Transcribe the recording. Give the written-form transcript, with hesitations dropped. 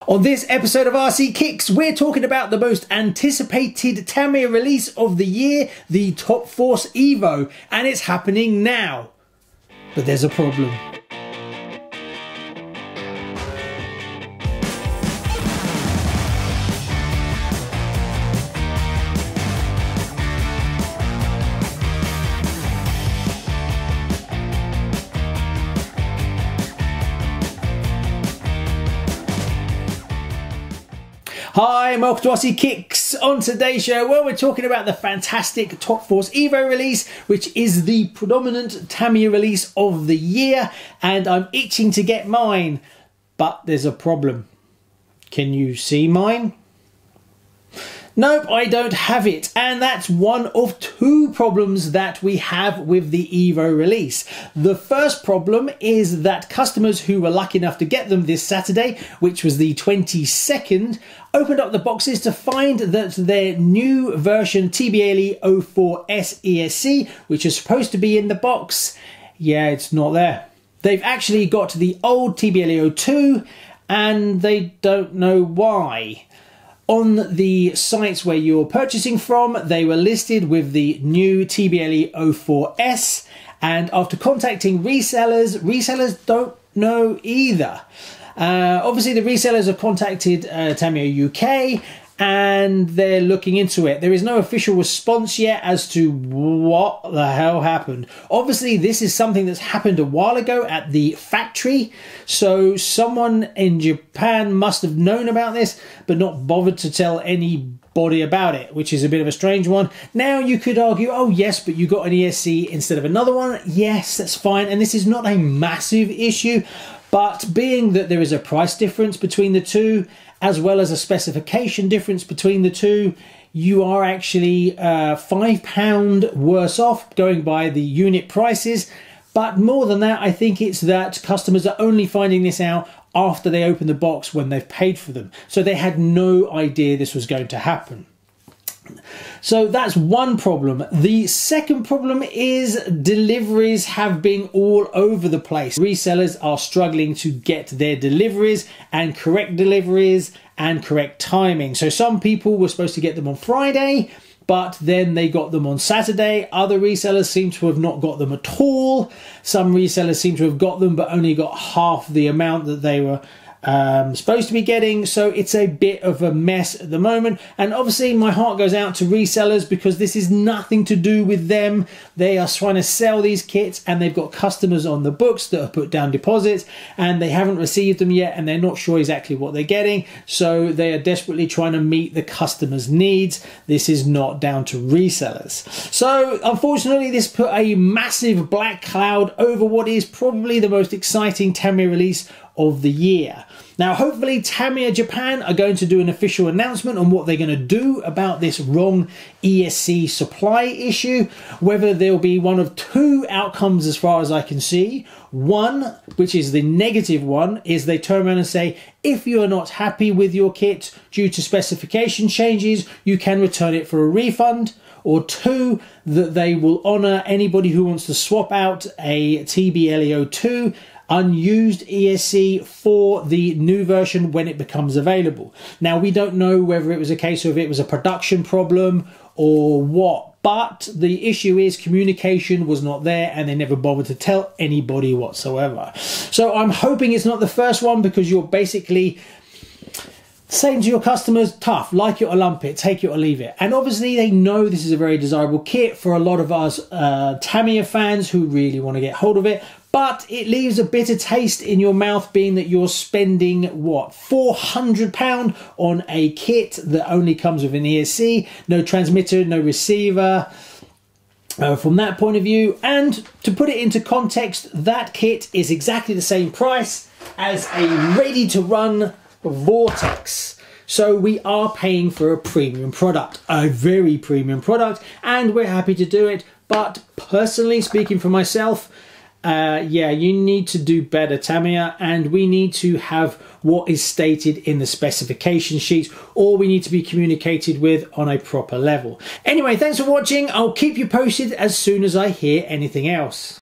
On this episode of RC Kicks, we're talking about the most anticipated Tamiya release of the year, the Top Force Evo, and it's happening now. But there's a problem. Hi and welcome to RC Kicks. On today's show, well, we're talking about the fantastic Top Force Evo release, which is the predominant Tamiya release of the year, and I'm itching to get mine, but there's a problem. Can you see mine? Nope, I don't have it, and that's one of two problems that we have with the Evo release. The first problem is that customers who were lucky enough to get them this Saturday, which was the 22nd, opened up the boxes to find that their new version TBLE-02 ESC, which is supposed to be in the box, yeah, it's not there. They've actually got the old TBLE-02 and they don't know why. On the sites where you're purchasing from, they were listed with the new TBLE-04S, and after contacting resellers don't know either. Obviously the resellers have contacted Tamiya UK and they're looking into it. There is no official response yet as to what the hell happened. Obviously this is something that's happened a while ago at the factory, so someone in Japan must have known about this but not bothered to tell anybody about it, which is a bit of a strange one. Now you could argue, oh yes, but you got an ESC instead of another one. Yes, that's fine, and this is not a massive issue, but being that there is a price difference between the two, as well as a specification difference between the two, you are actually £5 worse off going by the unit prices. But more than that, I think it's that customers are only finding this out after they open the box when they've paid for them. So they had no idea this was going to happen. So that's one problem. The second problem is deliveries have been all over the place. Resellers are struggling to get their deliveries and correct timing. So some people were supposed to get them on Friday, but then they got them on Saturday. Other resellers seem to have not got them at all. Some resellers seem to have got them but only got half the amount that they were supposed to be getting. So it's a bit of a mess at the moment, and obviously my heart goes out to resellers because this is nothing to do with them. They are trying to sell these kits and they've got customers on the books that have put down deposits and they haven't received them yet and they're not sure exactly what they're getting, so they are desperately trying to meet the customers' needs. This is not down to resellers. So unfortunately this put a massive black cloud over what is probably the most exciting Tamiya release of the year. Now hopefully Tamiya Japan are going to do an official announcement on what they're going to do about this wrong ESC supply issue. Whether there'll be one of two outcomes as far as I can see. One, which is the negative one, is they turn around and say if you are not happy with your kit due to specification changes, you can return it for a refund. Or two, that they will honour anybody who wants to swap out a TBLE-02 unused ESC for the new version when it becomes available. Now we don't know whether it was a case of it was a production problem or what, but the issue is communication was not there and they never bothered to tell anybody whatsoever. So I'm hoping it's not the first one, because you're basically saying to your customers, tough, like it or lump it, take it or leave it. And obviously they know this is a very desirable kit for a lot of us Tamiya fans who really want to get hold of it. But it leaves a bitter taste in your mouth, being that you're spending, what, £400 on a kit that only comes with an ESC, no transmitter, no receiver. From that point of view, and to put it into context, that kit is exactly the same price as a ready-to-run Vortex. So we are paying for a premium product, a very premium product, and we're happy to do it. But personally, speaking for myself, yeah, you need to do better, Tamiya, and we need to have what is stated in the specification sheets, or we need to be communicated with on a proper level. Anyway, thanks for watching. I'll keep you posted as soon as I hear anything else.